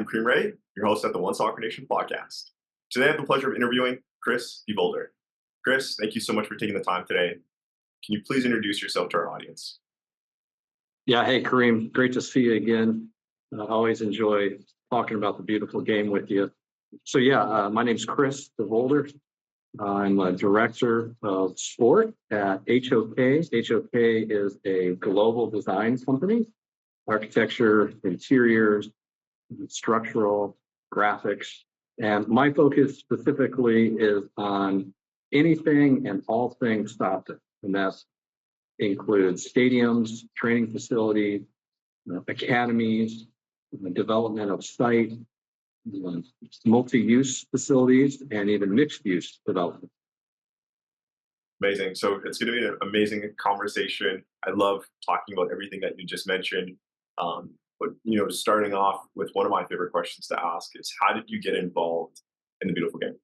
Kareem Rae, your host at the One Soccer Nation podcast. Today, I have the pleasure of interviewing Chris DeVolder. Chris, thank you so much for taking the time today. Can you please introduce yourself to our audience? Yeah, hey, Kareem, great to see you again. I always enjoy talking about the beautiful game with you. So my name's Chris DeVolder. I'm a director of sport at HOK. HOK is a global design company, architecture, interiors, structural, graphics. And my focus specifically is on anything and all things soccer. And that includes stadiums, training facilities, academies, development of site, multi-use facilities, and even mixed-use development. Amazing. So it's going to be an amazing conversation. I love talking about everything that you just mentioned. But starting off with one of my favorite questions to ask is, how did you get involved in the beautiful game?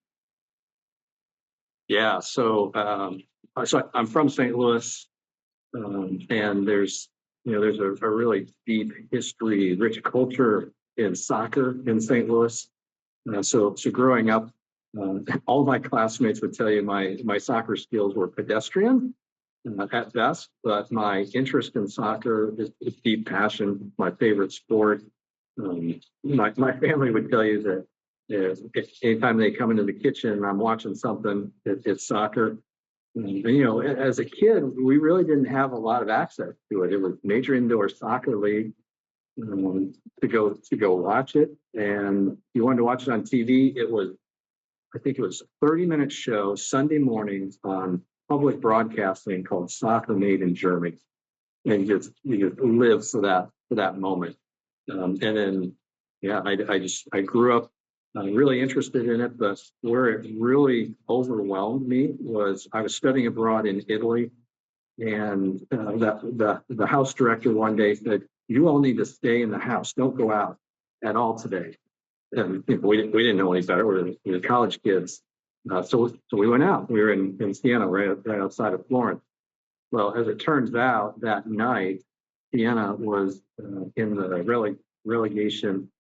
Yeah, so I'm from St. Louis, and there's a really deep history, rich culture in soccer in St. Louis. So growing up, all of my classmates would tell you my soccer skills were pedestrian at best, but my interest in soccer is deep passion, my favorite sport. My family would tell you that if anytime they come into the kitchen and I'm watching something, it's soccer. And, as a kid, we really didn't have a lot of access to it. It was major indoor soccer league to go watch it. And if you wanted to watch it on TV, I think it was a 30-minute show Sunday mornings on public broadcasting called Soccer Made in Germany. And you just live for that moment. And then, I grew up really interested in it, but where it really overwhelmed me was I was studying abroad in Italy, and the house director one day said, "You all need to stay in the house. Don't go out at all today." And we didn't know any better. We were college kids, so we went out. We were in Siena, right outside of Florence. Well, as it turns out, that night Siena was in the relegation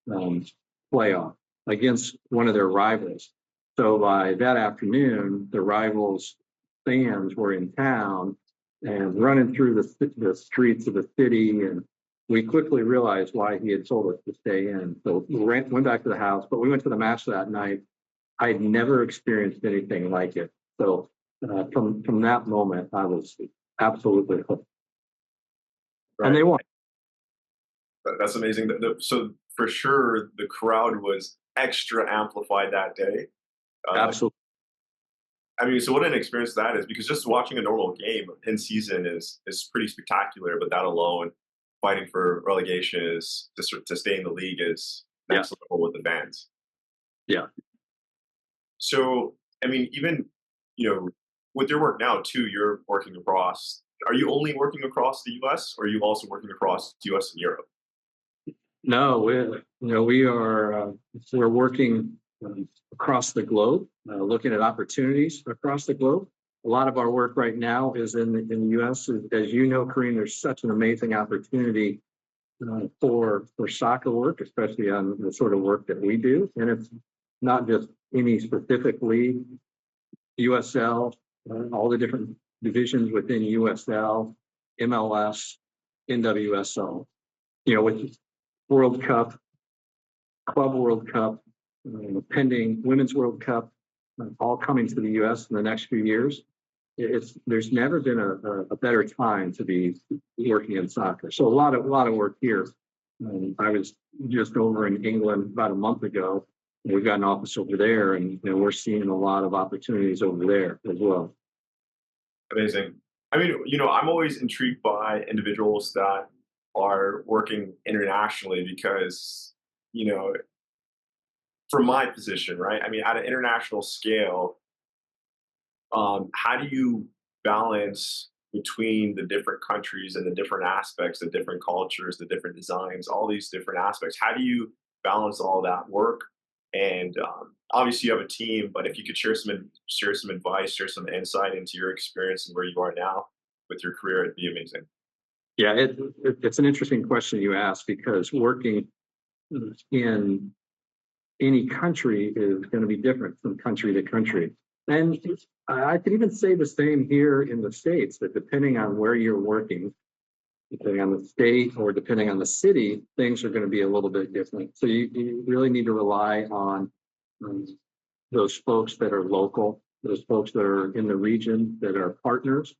playoff against one of their rivals. So by that afternoon, the rivals' fans were in town and running through the streets of the city, and we quickly realized why he had told us to stay in. So we went back to the house, but we went to the match that night. I had never experienced anything like it. So from that moment, I was absolutely hooked. Right. And they won. That's amazing. So for sure, the crowd was extra amplified that day. Absolutely. So what an experience that is, because just watching a normal game in season is pretty spectacular, but that alone, fighting for relegation is to stay in the league is next level with the fans. Yeah. So, even, with your work now too, you're working across, are you only working across the US, or are you also working across the US and Europe? No, we're working across the globe, looking at opportunities across the globe. A lot of our work right now is in the U.S. As you know, Kareem, there's such an amazing opportunity for soccer work, especially on the sort of work that we do. And it's not just any specific league, USL, all the different divisions within USL, MLS, NWSL, with World Cup, Club World Cup, pending Women's World Cup, all coming to the U.S. in the next few years. There's never been a better time to be working in soccer. So a lot of work here. I was just over in England about a month ago. We've got an office over there, and we're seeing a lot of opportunities over there as well. Amazing. I'm always intrigued by individuals that are working internationally because, from my position, right? At an international scale, how do you balance between the different countries and the different aspects, the different cultures, the different designs, all these different aspects? How do you balance all that work? And obviously, you have a team, but if you could share some advice, share some insight into your experience and where you are now with your career, it'd be amazing. Yeah, it's an interesting question you ask, because working in any country is going to be different from country to country. And I could even say the same here in the States, that depending on where you're working, depending on the state or depending on the city, things are going to be a little bit different. So you really need to rely on um, those folks that are local, those folks that are in the region that are partners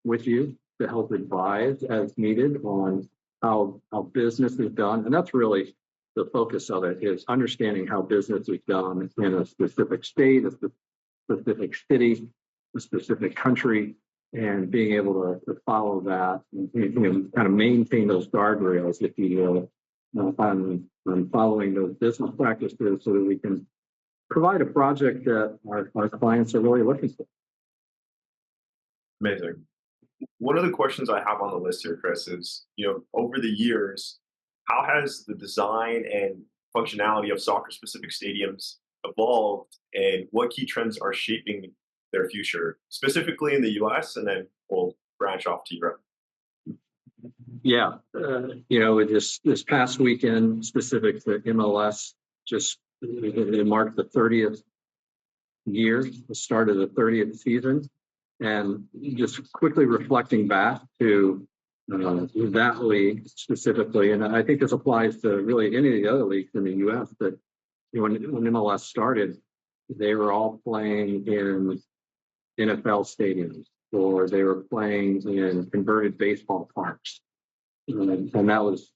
with you to help advise as needed on how business is done. And that's really the focus of it, is understanding how business is done in a specific state, a specific city, a specific country, and being able to follow that and, kind of maintain those guardrails, if you will, on following those business practices so that we can provide a project that our clients are really looking for. Amazing. One of the questions I have on the list here, Chris, is, over the years, how has the design and functionality of soccer-specific stadiums evolved, and what key trends are shaping their future, specifically in the U.S., and then we'll branch off to Europe? Yeah, this past weekend, specific to MLS, just it marked the 30th year, the start of the 30th season, and just quickly reflecting back to that league specifically, and I think this applies to really any of the other leagues in the U.S. That when MLS started, they were all playing in NFL stadiums, or they were playing in converted baseball parks, and that was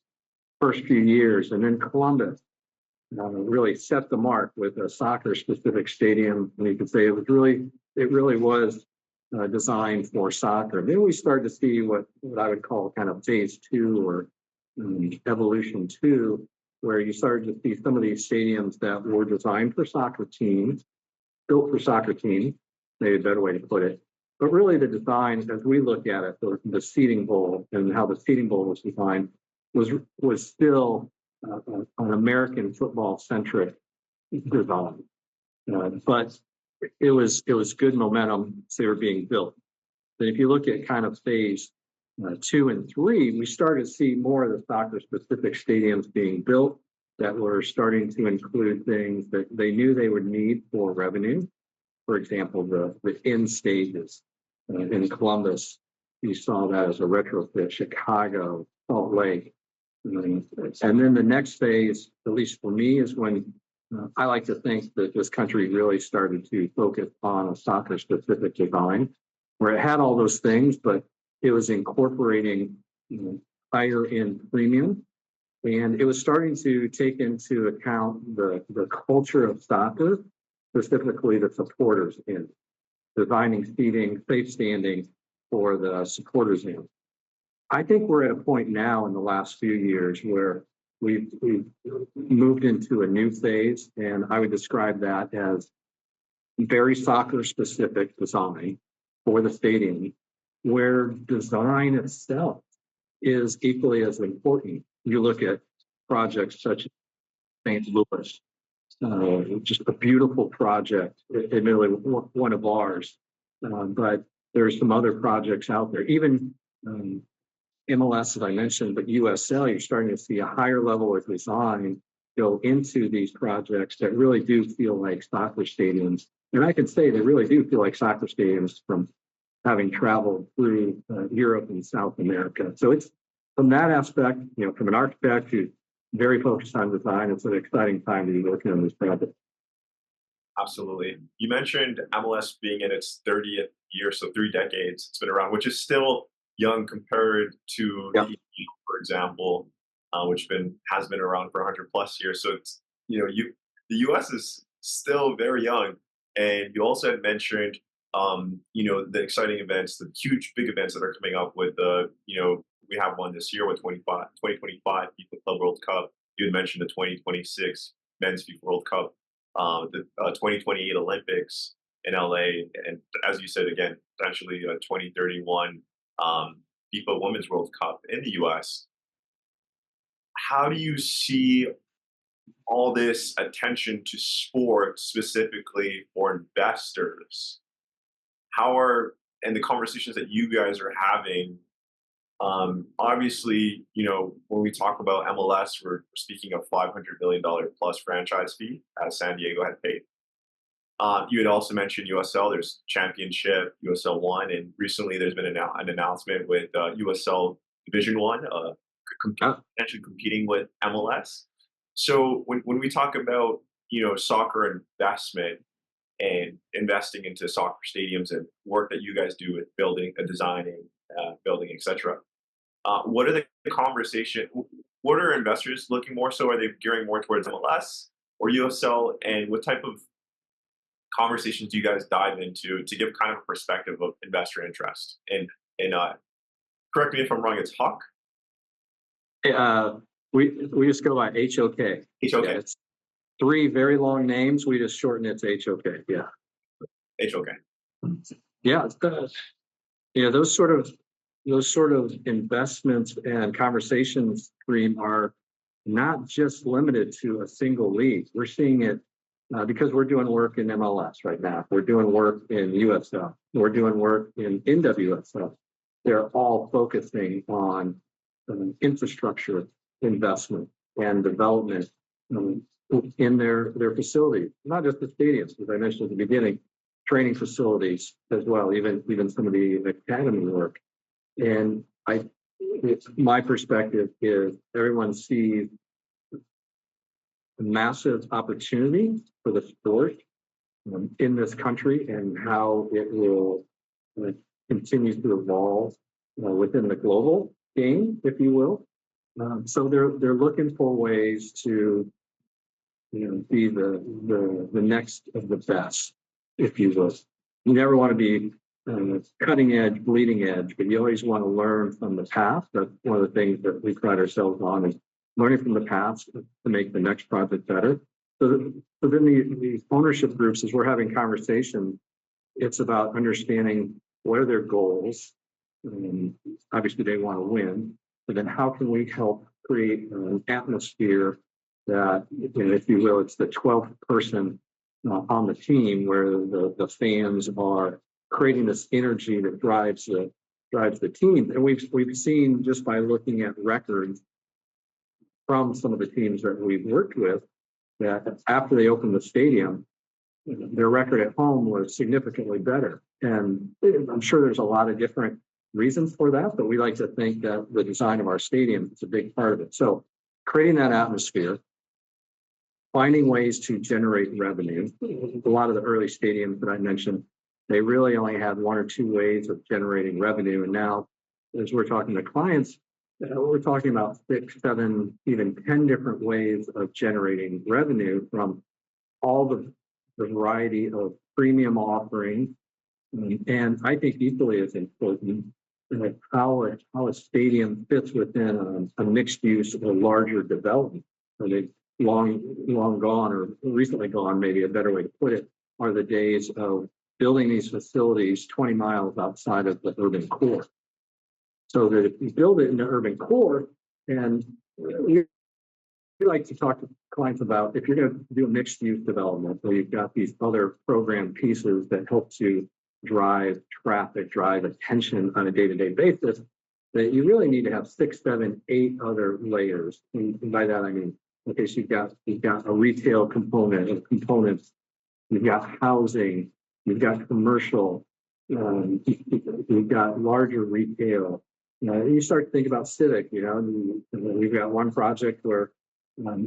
first few years. And then Columbus really set the mark with a soccer-specific stadium, and you could say it really was designed for soccer. Then we started to see what I would call kind of phase two, or evolution two, where you started to see some of these stadiums that were designed for soccer teams, built for soccer teams, maybe a better way to put it. But really the design, as we look at it, the seating bowl and how the seating bowl was designed was still an American football centric design. But it was good momentum. They were being built. But if you look at kind of phase 2 and 3, we started to see more of the soccer specific stadiums being built that were starting to include things that they knew they would need for revenue. For example, the end stages in Columbus, you saw that as a retrofit. Chicago, Salt Lake, and then the next phase, at least for me, is when I like to think that this country really started to focus on a soccer specific design, where it had all those things, but it was incorporating higher end premium, and it was starting to take into account the culture of soccer, specifically the supporters in designing seating, safe standing for the supporters in. I think we're at a point now in the last few years where we've moved into a new phase, and I would describe that as very soccer specific design for the stadium, where design itself is equally as important. You look at projects such as St. Louis, just a beautiful project, admittedly one of ours, but there's some other projects out there. Even MLS, as I mentioned, but USL, you're starting to see a higher level of design go into these projects that really do feel like soccer stadiums. And I can say they really do feel like soccer stadiums from having traveled through Europe and South America. So it's from that aspect, from an architect who's very focused on design, it's an exciting time to be working on this project. Absolutely. You mentioned MLS being in its 30th year, so 3 decades it's been around, which is still young compared to the EU, for example, which has been around for 100 plus years. So it's the US is still very young, and you also had mentioned the exciting events, the huge big events that are coming up with we have one this year with 2025 FIFA Club World Cup. You had mentioned the 2026 Men's FIFA World Cup, the 2028 Olympics in LA, and as you said again, potentially 2031 FIFA Women's World Cup in the US. How do you see all this attention to sport specifically for investors? And the conversations that you guys are having Obviously, when we talk about MLS, we're speaking of $500 million plus franchise fee as San Diego had paid. You had also mentioned USL. There's Championship, USL One, and recently there's been an announcement with USL Division One, Uh, potentially competing with MLS. So when we talk about soccer investment and investing into soccer stadiums and work that you guys do with building, designing, building, etc. What are the conversation? What are investors looking more so? Are they gearing more towards MLS or USL? And what type of conversations do you guys dive into to give kind of a perspective of investor interest? And correct me if I'm wrong. It's HOK. uh, we just go by HOK. HOK. Yeah, it's three very long names. We just shorten it to HOK. Yeah. HOK. Yeah. Those sort of investments and conversations, Kareem, are not just limited to a single league. We're seeing it because we're doing work in MLS right now. We're doing work in USL. We're doing work in NWSL. They're all focusing on infrastructure investment and development um, in their facilities, not just the stadiums, as I mentioned at the beginning, training facilities as well, even some of the academy work. And my perspective is everyone sees a massive opportunity for the sport in this country and how it will uh, continue to evolve within the global game, if you will. So they're looking for ways to be the next of the best, if you will. You never want to be cutting edge, bleeding edge, but you always want to learn from the past. That's one of the things that we pride ourselves on is learning from the past to make the next project better. So then these ownership groups, as we're having conversations, it's about understanding what are their goals. Obviously, they want to win, but then how can we help create an atmosphere that, if you will, it's the 12th person on the team where the fans are creating this energy that drives the team. And we've seen just by looking at records from some of the teams that we've worked with that after they opened the stadium, their record at home was significantly better. And I'm sure there's a lot of different reasons for that, but we like to think that the design of our stadium is a big part of it. So creating that atmosphere, finding ways to generate revenue. A lot of the early stadiums that I mentioned, they really only had one or two ways of generating revenue. And now, as we're talking to clients, we're talking about 6, 7, even 10 different ways of generating revenue from all the variety of premium offerings. And I think equally as important, how a stadium fits within a mixed use or larger development. So they long gone, or recently gone, maybe a better way to put it, are the days of building these facilities 20 miles outside of the urban core. So that if you build it in the urban core, and we like to talk to clients about if you're going to do a mixed use development where you've got these other program pieces that help to drive traffic, drive attention on a day-to-day basis, that you really need to have 6, 7, 8 other layers. And by that I mean, okay, so you've got a retail component of components, you've got housing, you've got commercial, you've got larger retail. You start to think about Civic. We've got one project where,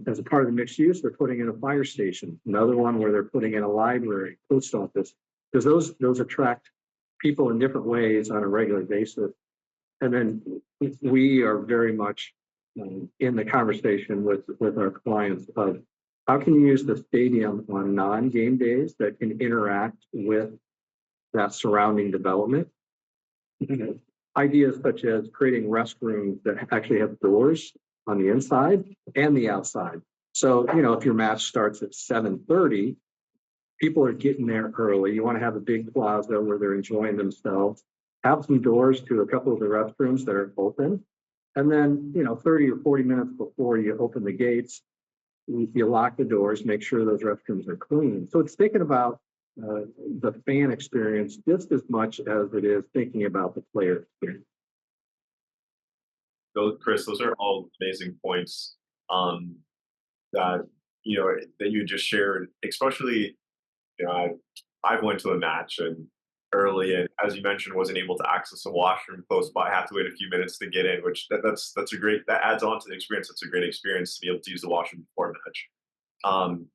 as a part of the mixed use, they're putting in a fire station. Another one where they're putting in a library, post office, because those attract people in different ways on a regular basis. And then we are very much in the conversation with our clients of how can you use the stadium on non-game days that can interact with that surrounding development. Ideas such as creating restrooms that actually have doors on the inside and the outside. So, if your match starts at 7:30, people are getting there early. You want to have a big plaza where they're enjoying themselves. Have some doors to a couple of the restrooms that are open. And then, 30 or 40 minutes before you open the gates, you lock the doors, make sure those restrooms are clean. So it's thinking about the fan experience just as much as it is thinking about the player experience. those, Chris, those are all amazing points. Um, that that you just shared, especially I went to a match and early, and as you mentioned, wasn't able to access a washroom close by. Had to wait a few minutes to get in, which that's a great, that adds on to the experience. That's a great experience to be able to use the washroom before a match. Um,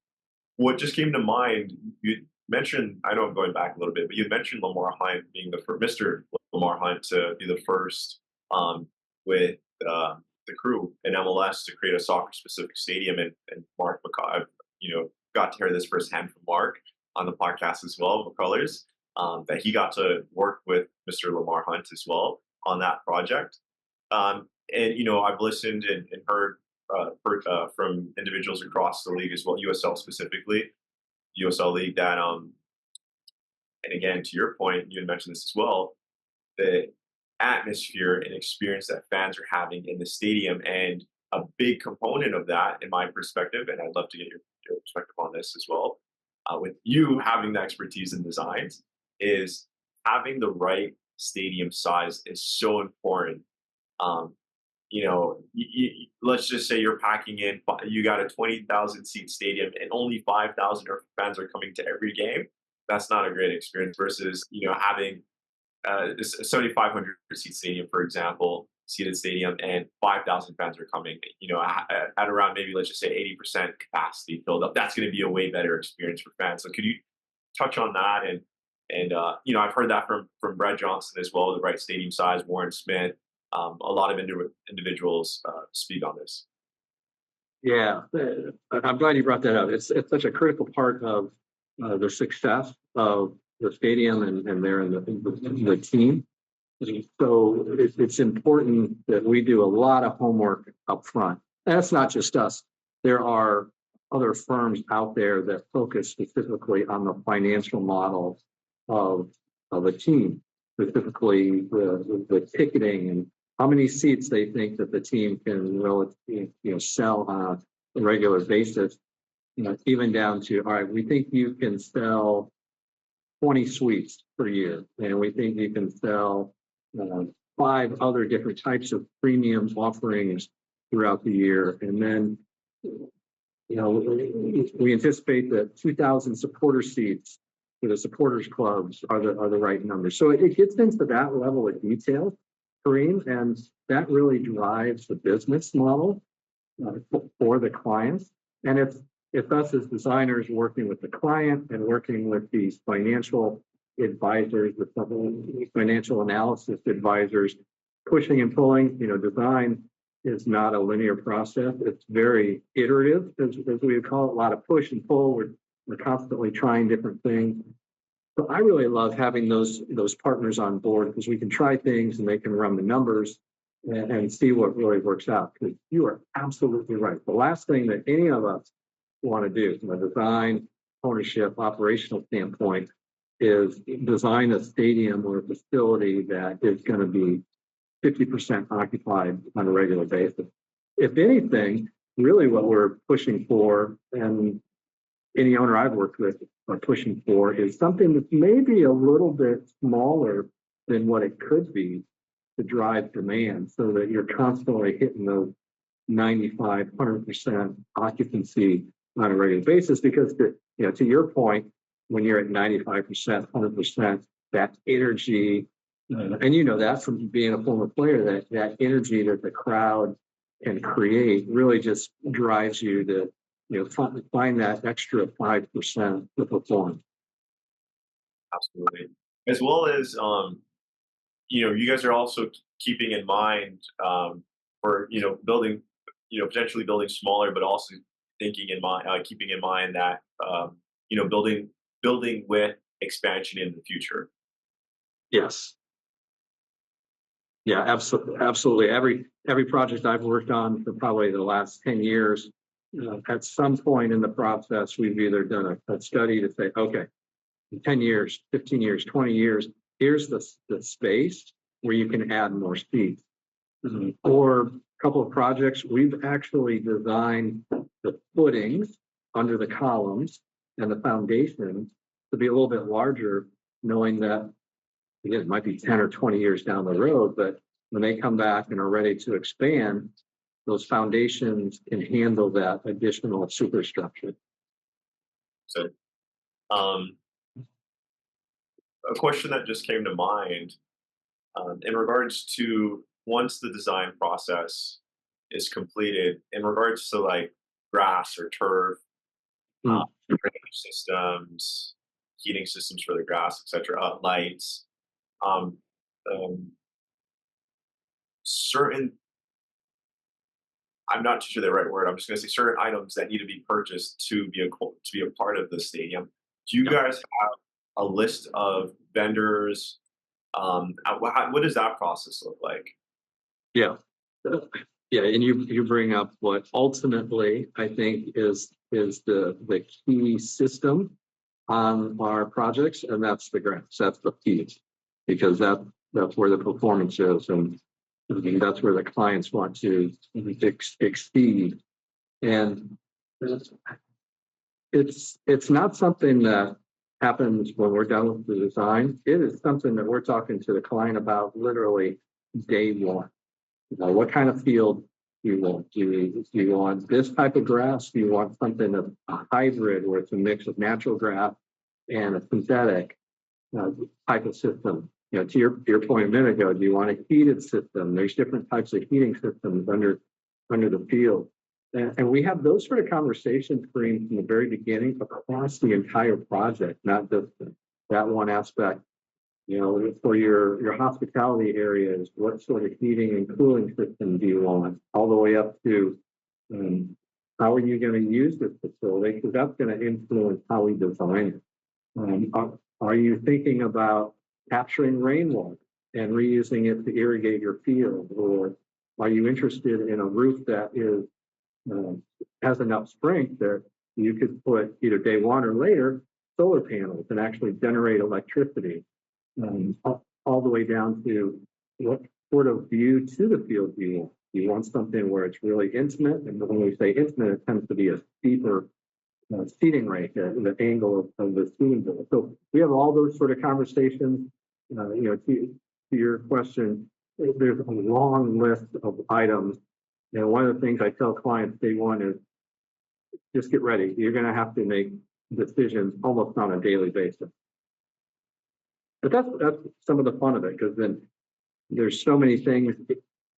what just came to mind, you mentioned, I know I'm going back a little bit, but you mentioned Lamar Hunt being the first, Mr. Lamar Hunt to be the first with the crew in MLS to create a soccer specific stadium. And Mark McCall, got to hear this firsthand from Mark on the podcast as well, McCullers, that he got to work with Mr. Lamar Hunt as well on that project. And I've listened and heard from individuals across the league as well, USL specifically, USL league, that and again, to your point, you had mentioned this as well, the atmosphere and experience that fans are having in the stadium. And a big component of that, in my perspective, and I'd love to get your perspective on this as well, with you having the expertise in designs, is having the right stadium size is so important. Um, let's just say you're packing in, you got a 20,000 seat stadium and only 5,000 fans are coming to every game. That's not a great experience versus, having a 7,500 seat stadium, for example, seated stadium, and 5,000 fans are coming, at around, maybe let's just say 80% capacity filled up. That's going to be a way better experience for fans. So could you touch on that? And I've heard that from Brett Johnson as well, the right stadium size, Warren Smith, a lot of individuals speak on this. Yeah, I'm glad you brought that up. It's such a critical part of the success of the stadium and there in the team. So it's important that we do a lot of homework up front. And that's not just us. There are other firms out there that focus specifically on the financial model of a team, specifically the ticketing and how many seats they think that the team can sell on a regular basis. Even down to, all right, we think you can sell 20 suites per year, and we think you can sell 5 other different types of premium offerings throughout the year. And then, we anticipate that 2,000 supporter seats for the supporters clubs are the right numbers. So it gets into that level of detail, Kareem, and that really drives the business model for the clients. And it's us as designers working with the client and working with these financial advisors, with the financial analysis advisors, pushing and pulling. Design is not a linear process. It's very iterative, as we would call it, a lot of push and pull. We're constantly trying different things. So I really love having those partners on board, because we can try things and they can run the numbers and see what really works out. Because you are absolutely right. The last thing that any of us want to do from a design, ownership, operational standpoint is design a stadium or a facility that is going to be 50% occupied on a regular basis. If anything, really what we're pushing for, and any owner I've worked with are pushing for, is something that's maybe a little bit smaller than what it could be to drive demand, so that you're constantly hitting those 95, 100% occupancy on a regular basis. Because to your point, when you're at 95%, 100%, that energy, and that from being a former player, that energy that the crowd can create really just drives you to find that extra 5% to perform. Absolutely. As well as you guys are also keeping in mind for building, potentially building smaller, but also thinking in mind, keeping in mind that building with expansion in the future. Yes. Yeah, absolutely. Every project I've worked on for probably the last 10 years, at some point in the process, we've either done a study to say, okay, in 10 years, 15 years, 20 years, here's the space where you can add more seats. Or a couple of projects, we've actually designed the footings under the columns and the foundations to be a little bit larger, knowing that, again, it might be 10 or 20 years down the road, but when they come back and are ready to expand, those foundations can handle that additional superstructure. So, a question that just came to mind in regards to once the design process is completed, in regards to like grass or turf, Mm. drainage systems, heating systems for the grass, etc., lights, um, um, certain, I'm not too sure the right word. I'm just going to say certain items that need to be purchased to be a part of the stadium. Do you Yep. guys have a list of vendors? What does that process look like? Yeah. Yeah, and you bring up what ultimately I think is the key system on our projects, and that's the graphs. That's the feeds, because that's where the performance is, and I mean, that's where the clients want to exceed. And it's not something that happens when we're done with the design. It is something that we're talking to the client about literally day one. What kind of field do you want? Do you want this type of grass? Do you want something of a hybrid where it's a mix of natural grass and a synthetic type of system? To your point a minute ago, do you want a heated system? There's different types of heating systems under the field. And we have those sort of conversations, Kareem, from the very beginning across the entire project, not just that one aspect. For your hospitality areas, what sort of heating and cooling system do you want? All the way up to how are you going to use this facility? Because that's going to influence how we design it. Are you thinking about capturing rainwater and reusing it to irrigate your field? Or are you interested in a roof that has enough strength that you could put either day one or later solar panels and actually generate electricity? All the way down to what sort of view to the field do you want? You want something where it's really intimate, and when we say intimate, it tends to be a steeper seating rate, the angle of the seating bowl. So we have all those sort of conversations. To your question, there's a long list of items, and one of the things I tell clients day one is just get ready. You're going to have to make decisions almost on a daily basis. But that's some of the fun of it, because then there's so many things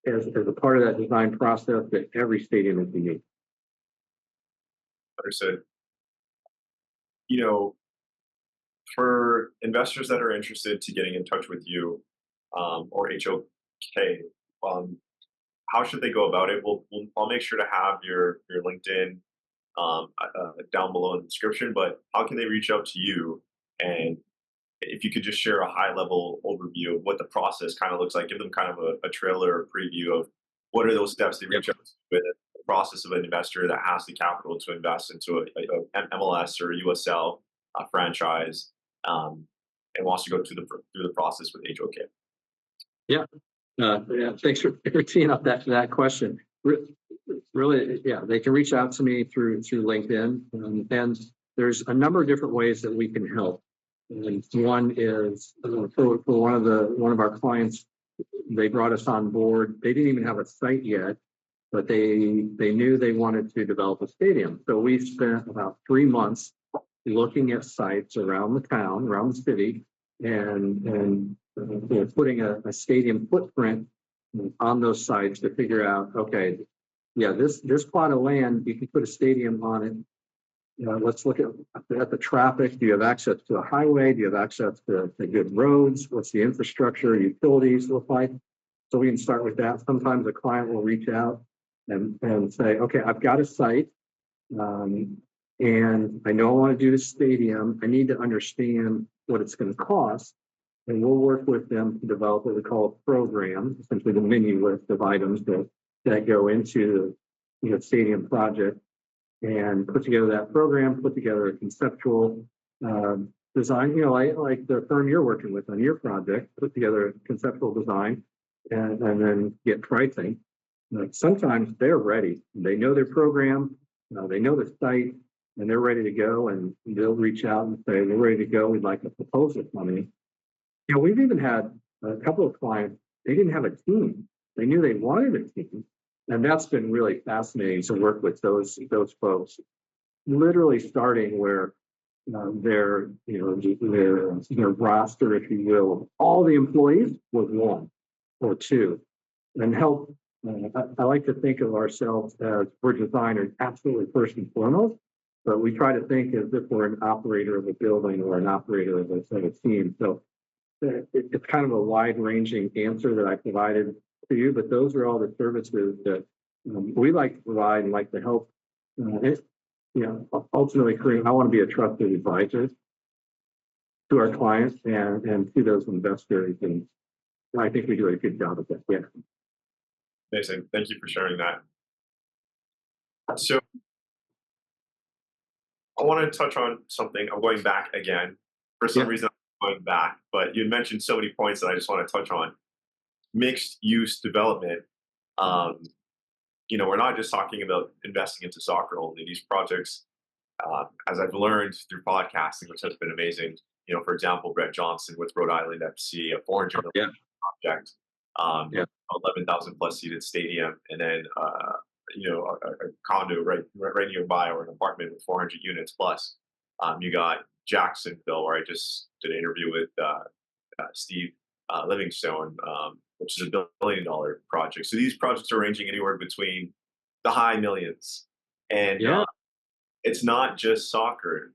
as a part of that design process that every stadium is unique. Understood. For investors that are interested to getting in touch with you or HOK, how should they go about it? I'll make sure to have your LinkedIn down below in the description. But how can they reach out to you? And if you could just share a high level overview of what the process kind of looks like, give them kind of a trailer or preview of what are those steps they reach out to with the process of an investor that has the capital to invest into an MLS or a USL franchise, and wants to go through the process with HOK. Yeah. Thanks for teeing up that question. Really, yeah, they can reach out to me through LinkedIn, and there's a number of different ways that we can help. And one is for one of our clients, they brought us on board. They didn't even have a site yet, but they knew they wanted to develop a stadium. So we spent about 3 months looking at sites around the town, around the city, and putting a stadium footprint on those sites to figure out, okay, yeah, this plot of land, you can put a stadium on it. Let's look at the traffic. Do you have access to a highway? Do you have access to good roads? What's the infrastructure, utilities look like? So we can start with that. Sometimes a client will reach out and say, okay, I've got a site, and I know I want to do the stadium. I need to understand what it's going to cost. And we'll work with them to develop what we call a program, essentially the menu list of items that go into the stadium project, and put together that program, put together a conceptual design, like the firm you're working with on your project, put together a conceptual design, and then get pricing. Sometimes they're ready. They know their program, they know the site, and they're ready to go, and they'll reach out and say, we're ready to go. We'd like a proposal from you. We've even had a couple of clients they didn't have a team. They knew they wanted a team, and that's been really fascinating to work with those folks. Literally starting where their their roster, if you will, of all the employees was one or two, and help. I like to think of ourselves as we're designers, absolutely first and foremost, but we try to think as if we're an operator of a building or an operator of a team. So it's kind of a wide-ranging answer that I provided to you, but those are all the services that we like to provide and like to help. Ultimately, Kareem, I want to be a trusted advisor to our clients and to those investors, and I think we do a good job of that. Yeah. Amazing. Thank you for sharing that. So I want to touch on something. I'm going back again. For some Yeah. reason, I'm going back, but you mentioned so many points that I just want to touch on. Mixed use development. Um, we're not just talking about investing into soccer only. These projects, as I've learned through podcasting, which has been amazing. For example, Brett Johnson with Rhode Island FC, a 400 Yeah. project, um, Yeah. 11,000 plus seated stadium, and then a condo right nearby, or an apartment with 400 units plus. You got Jacksonville, where I just did an interview with Steve Livingstone, which is $1 billion project. So these projects are ranging anywhere between the high millions, and Yeah. it's not just soccer.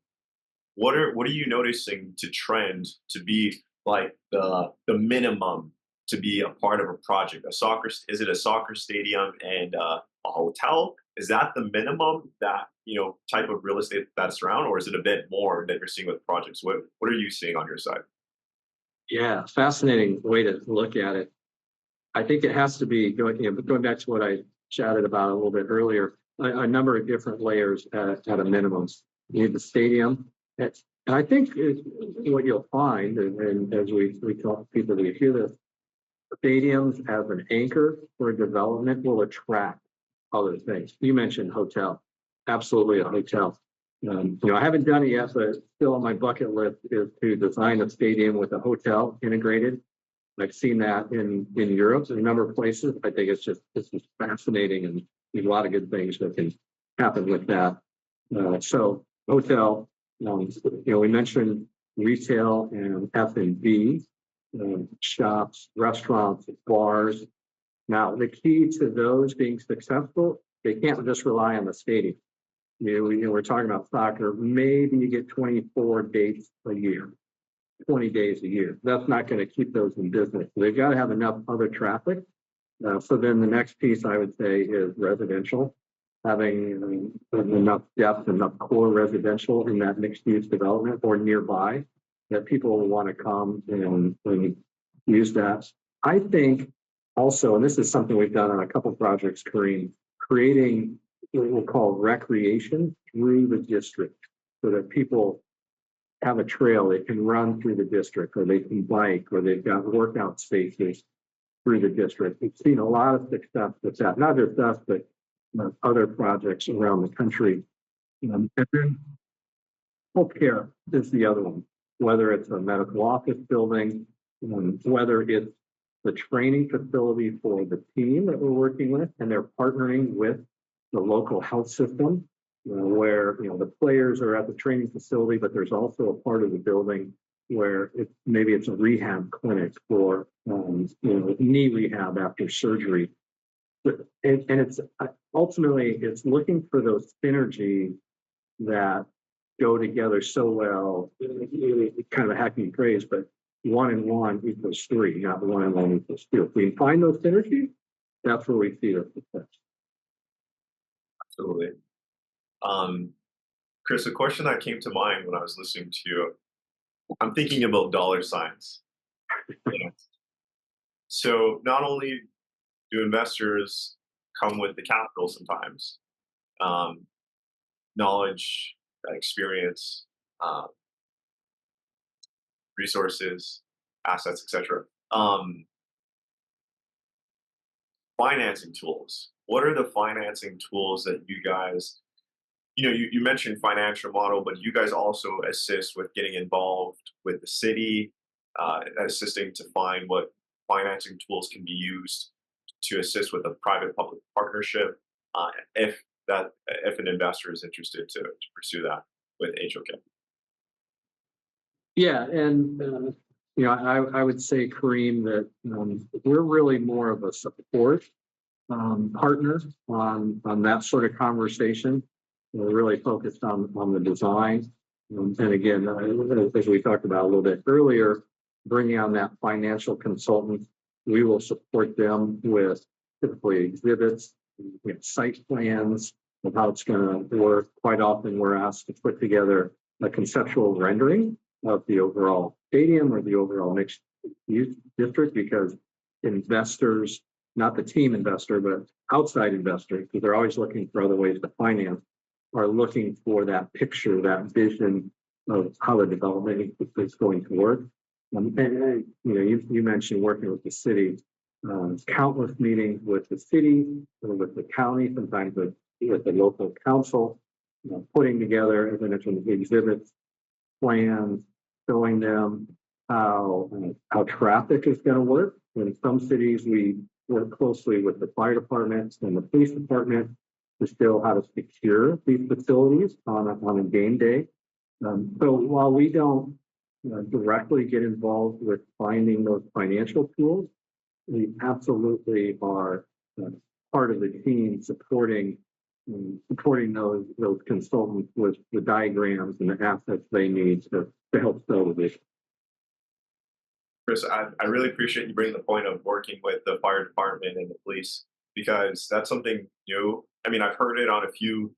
What are you noticing to trend to be like the minimum to be a part of a project? Is it a soccer stadium and a hotel? Is that the minimum that type of real estate that's around, or is it a bit more that you're seeing with projects? What are you seeing on your side? Yeah. Fascinating way to look at it. I think it has to be going back to what I chatted about a little bit earlier, a number of different layers at a minimum. You need the stadium. And I think what you'll find, and as we talk to people that hear this, stadiums as an anchor for development will attract other things. You mentioned hotel, absolutely a hotel. I haven't done it yet, but still on my bucket list is to design a stadium with a hotel integrated. I've seen that in Europe and a number of places. I think it's just fascinating, and there's a lot of good things that can happen with that. So hotel, we mentioned retail and F&B, shops, restaurants, bars. Now, the key to those being successful, they can't just rely on the stadium. We're talking about soccer. Maybe you get 24 dates a year. 20 days a year. That's not going to keep those in business. They've got to have enough other traffic. So then the next piece I would say is residential, having enough depth, enough core residential in that mixed use development or nearby that people will want to come and use that. I think also, and this is something we've done on a couple projects, Kareem, creating what we'll call recreation through the district so that people have a trail they can run through the district, or they can bike, or they've got workout spaces through the district. We've seen a lot of success with that, not just us, but other projects around the country. And then healthcare is the other one, whether it's a medical office building, whether it's the training facility for the team that we're working with, and they're partnering with the local health system, where the players are at the training facility, but there's also a part of the building where maybe it's a rehab clinic or knee rehab after surgery. And it's ultimately it's looking for those synergies that go together so well. Kind of a hacky phrase, but 1 and 1 equals 3, not 1 and 1 equals 2. If we can find those synergies, that's where we see the success. Absolutely. Chris, a question that came to mind when I was listening to you, I'm thinking about dollar signs. So not only do investors come with the capital sometimes, knowledge, experience, resources, assets, etc. Financing tools. What are the financing tools that you guys, you mentioned financial model, but you guys also assist with getting involved with the city, assisting to find what financing tools can be used to assist with a private-public partnership, if if an investor is interested to pursue that with HOK. Yeah, and I would say, Kareem, that we're really more of a support partner on that sort of conversation. We're really focused on the design, and again, as we talked about a little bit earlier, bringing on that financial consultant, we will support them with typically exhibits, site plans of how it's going to work. Quite often, we're asked to put together a conceptual rendering of the overall stadium or the overall mixed use district, because investors, not the team investor, but outside investors, because they're always looking for other ways to finance, are looking for that picture, that vision of how the development is going to work. And you mentioned working with the city, countless meetings with the city, or with the county, sometimes with the local council, putting together, as I mentioned, exhibits, plans, showing them how traffic is going to work. In some cities, we work closely with the fire departments and the police department to show how to secure these facilities on a game day. So while we don't directly get involved with finding those financial tools, we absolutely are part of the team supporting those consultants with the diagrams and the assets they need to help sell the vision. Chris, I really appreciate you bringing the point of working with the fire department and the police, because that's something new. I mean, I've heard it on a few.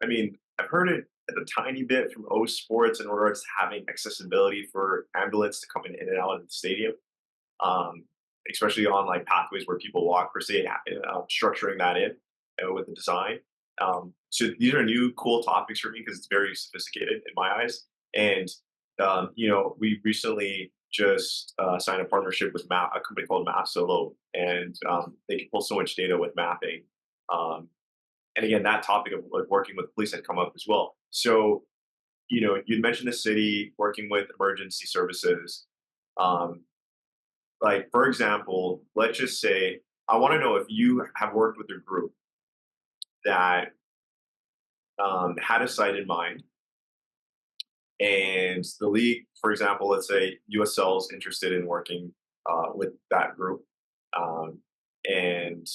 I mean, I've heard it a tiny bit from O Sports in regards to having accessibility for ambulance to come in and out of the stadium, especially on like pathways where people walk per se, structuring that in with the design. So these are new, cool topics for me because it's very sophisticated in my eyes. And we recently just signed a partnership with a company called Map Solo, and they can pull so much data with mapping. And again, that topic of like working with police had come up as well. So, you'd mentioned the city working with emergency services. Like, for example, let's just say, I want to know if you have worked with a group that had a site in mind, and the league, for example, let's say USL is interested in working with that group, and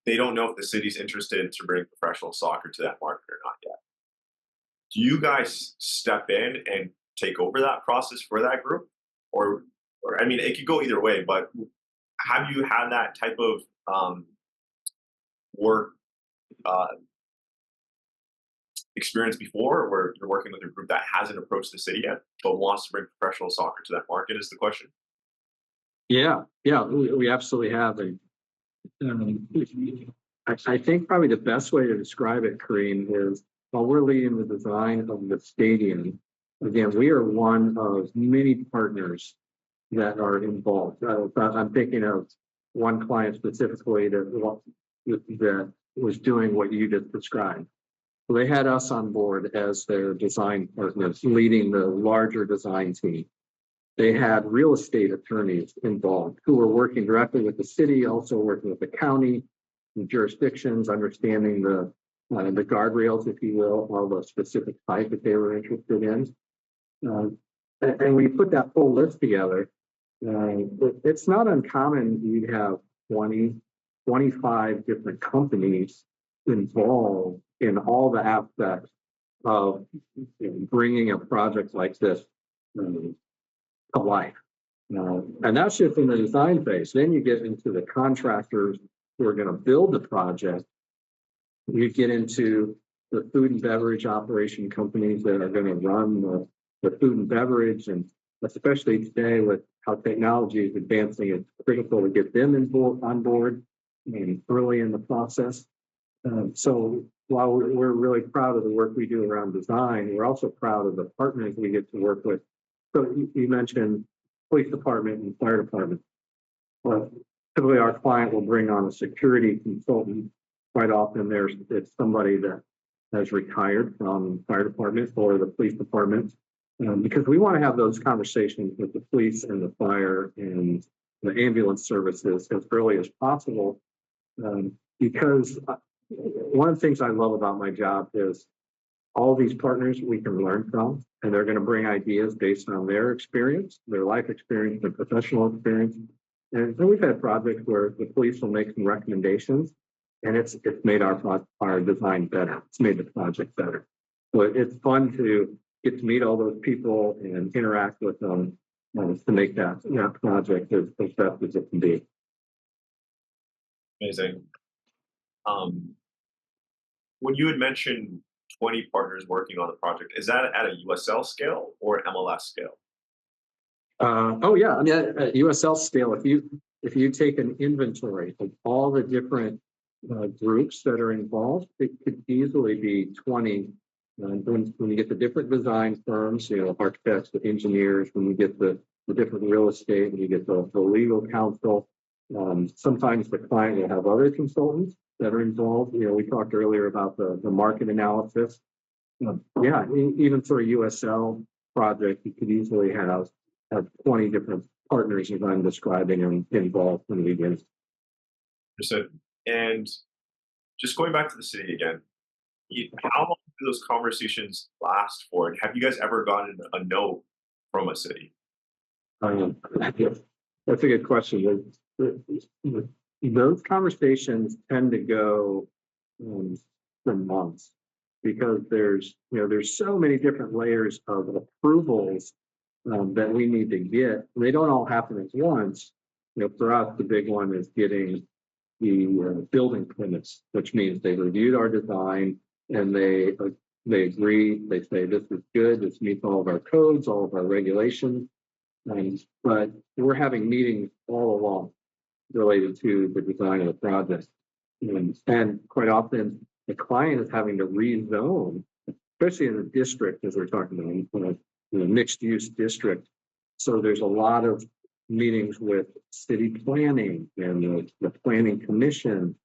they don't know if the city's interested to bring professional soccer to that market or not yet. Do you guys step in and take over that process for that group, or I mean, it could go either way, but have you had that type of work experience before, where you're working with a group that hasn't approached the city yet but wants to bring professional soccer to that market, is the question? Yeah, we absolutely have. And I think probably the best way to describe it, Kareem, is while we're leading the design of the stadium, again, we are one of many partners that are involved. I'm thinking of one client specifically that was doing what you just described. So they had us on board as their design partners, leading the larger design team. They had real estate attorneys involved who were working directly with the city, also working with the county and jurisdictions, understanding the guardrails, if you will, all the specific site that they were interested in. And we put that full list together. It's not uncommon you'd have 20, 25 different companies involved in all the aspects of bringing a project like this to life. And that's just in the design phase. Then you get into the contractors who are going to build the project. You get into the food and beverage operation companies that are going to run the food and beverage, and especially today with how technology is advancing, it's critical to get them on board and early in the process. So while we're really proud of the work we do around design, we're also proud of the partners we get to work with. So you mentioned police department and fire department. Well, typically our client will bring on a security consultant. Quite often it's somebody that has retired from fire department or the police department. because we want to have those conversations with the police and the fire and the ambulance services as early as possible. Because one of the things I love about my job is all these partners we can learn from, and they're going to bring ideas based on their experience, their life experience, their professional experience. And so we've had projects where the police will make some recommendations, and it's made our design better. It's made the project better. So it's fun to get to meet all those people and interact with them to make that project as best as it can be. Amazing. When you had mentioned 20 partners working on the project, is that at a USL scale or MLS scale? Oh yeah, I mean at USL scale, if you take an inventory of all the different groups that are involved, it could easily be 20. When you get the different design firms, architects, the engineers, when you get the different real estate, when you get the legal counsel, sometimes the client will have other consultants that are involved. We talked earlier about the market analysis. Yeah, even for a USL project, you could easily have 20 different partners, as I'm describing, and involved in the beginning. Understood. And just going back to the city again, how long do those conversations last for? And have you guys ever gotten a no from a city? That's a good question. Those conversations tend to go for months because there's so many different layers of approvals that we need to get. They don't all happen at once. For us, the big one is getting the building permits, which means they reviewed our design and they agree. They say this is good. This meets all of our codes, all of our regulations. But we're having meetings all along related to the design of the project, and quite often the client is having to rezone, especially in the district, as we're talking about, mixed use district. So there's a lot of meetings with city planning and the planning commission.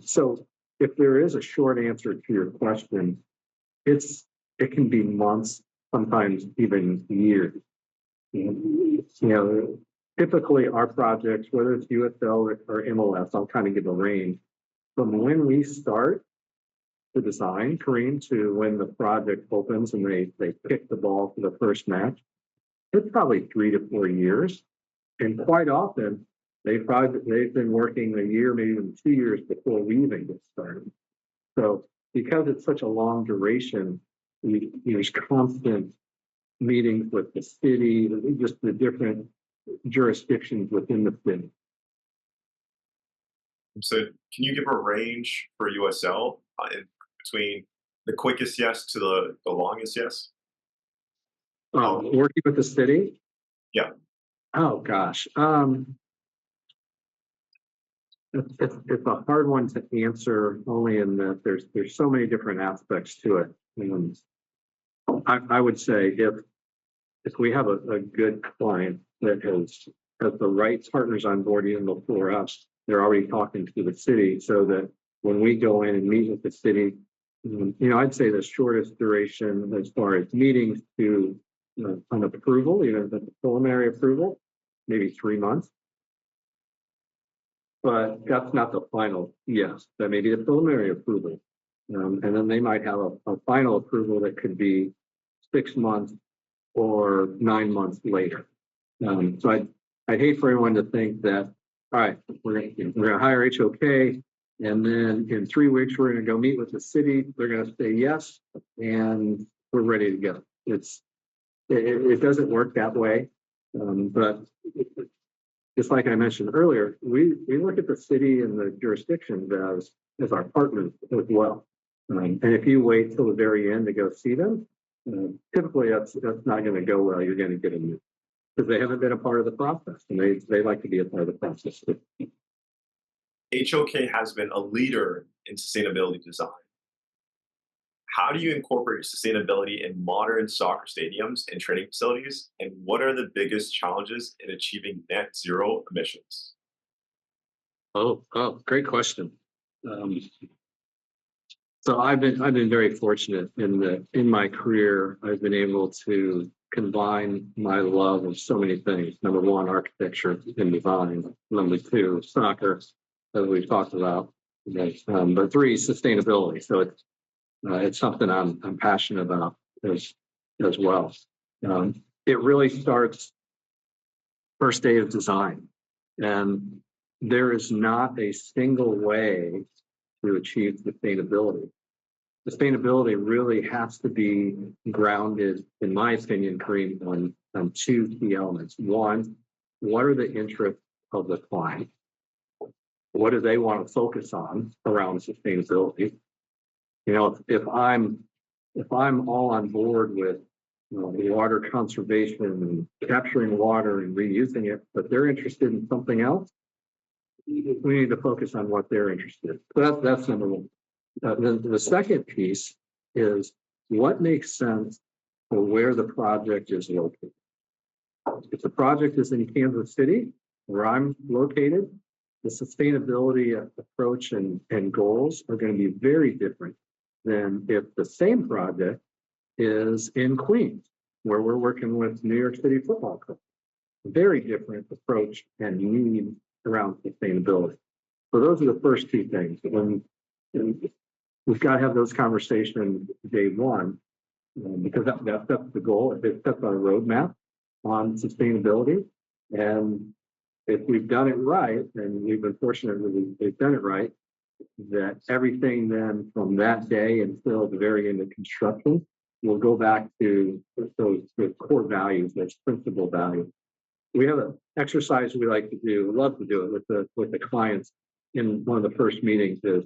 So if there is a short answer to your question, it can be months, sometimes even years. Typically our projects, whether it's USL or MLS, I'll kind of give a range from when we start the design, Kareem, to when the project opens and they pick the ball for the first match. It's probably 3 to 4 years. And quite often they've been working a year, maybe even 2 years before we even get started. So because it's such a long duration, there's constant meetings with the city, just the different jurisdictions within the city. So can you give a range for USL between the quickest yes to the longest yes? Working with the city? Yeah. Oh gosh. It's a hard one to answer, only in that there's so many different aspects to it. I would say if we have a good client that has the right partners on board even before us, they're already talking to the city, so that when we go in and meet with the city, I'd say the shortest duration as far as meetings to an approval, the preliminary approval, maybe 3 months. But that's not the final yes. That may be the preliminary approval. And then they might have a final approval that could be 6 months or 9 months later. So I'd hate for everyone to think that, all right, we're going to hire HOK, and then in 3 weeks we're going to go meet with the city. They're going to say yes, and we're ready to go. It doesn't work that way. But just like I mentioned earlier, we look at the city and the jurisdictions as our partners as well. And if you wait till the very end to go see them, typically that's not going to go well. You're going to get a new, because they haven't been a part of the process, and they like to be a part of the process. HOK has been a leader in sustainability design. How do you incorporate sustainability in modern soccer stadiums and training facilities? And what are the biggest challenges in achieving net zero emissions? Oh, great question. So I've been very fortunate in my career, I've been able to combine my love of so many things. Number one, architecture and design. Number two, soccer, as we've talked about. Yes. But three, sustainability. So it's something I'm passionate about as well. It really starts first day of design, and there is not a single way to achieve sustainability. Sustainability really has to be grounded, in my opinion, Kareem, on two key elements. One, what are the interests of the client? What do they want to focus on around sustainability? You know, if I'm all on board with water conservation and capturing water and reusing it, but they're interested in something else, we need to focus on what they're interested in. So that's number one. Then the second piece is what makes sense for where the project is located. If the project is in Kansas City, where I'm located, the sustainability approach and goals are going to be very different than if the same project is in Queens, where we're working with New York City Football Club. Very different approach and need around sustainability. So those are the first two things. And we've got to have those conversations day one, because that's the goal. It sets our roadmap on sustainability. And if we've done it right, and we've been fortunate that we've done it right, that everything then from that day until the very end of construction will go back to those core values, those principal values. We have an exercise we like to do, love to do it with the clients in one of the first meetings is,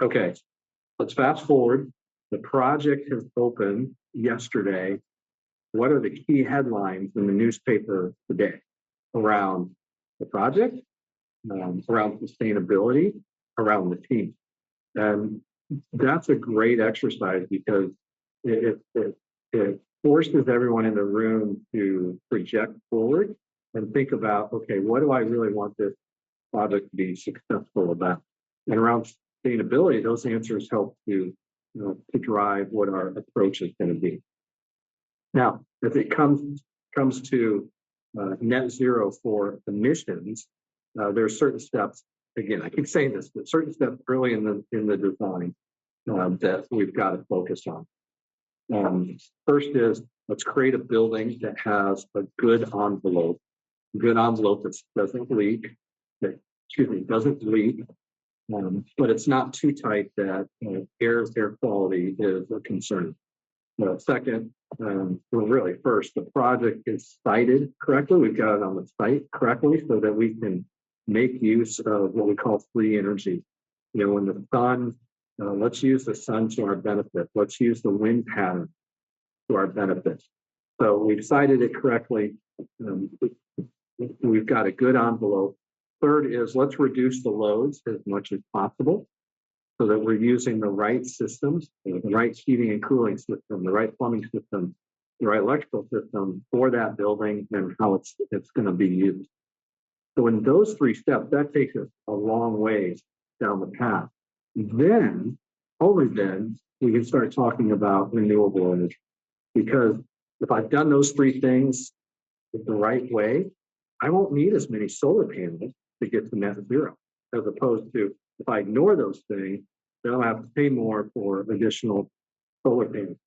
okay, let's fast forward. The project has opened yesterday. What are the key headlines in the newspaper today around the project, around sustainability, around the team? And that's a great exercise because it forces everyone in the room to project forward and think about, okay, what do I really want this project to be successful about? And around sustainability, those answers help to drive what our approach is going to be. Now, if it comes to net zero for emissions, there are certain steps. Again, I keep saying this, but certain steps early in the design that we've got to focus on. First is let's create a building that has a good envelope that doesn't leak, doesn't leak, but it's not too tight that air quality is a concern. Second, first, the project is sited correctly. We've got it on the site correctly so that we can make use of what we call free energy. When the sun, let's use the sun to our benefit. Let's use the wind pattern to our benefit. So we've sited it correctly. We've got a good envelope. Third is let's reduce the loads as much as possible so that we're using the right systems, the right heating and cooling system, the right plumbing system, the right electrical system for that building and how it's going to be used. So in those three steps, that takes us a long ways down the path. Then, only then, we can start talking about renewable energy. Because if I've done those three things the right way, I won't need as many solar panels to get to net zero, as opposed to if I ignore those things, then I'll have to pay more for additional solar panels.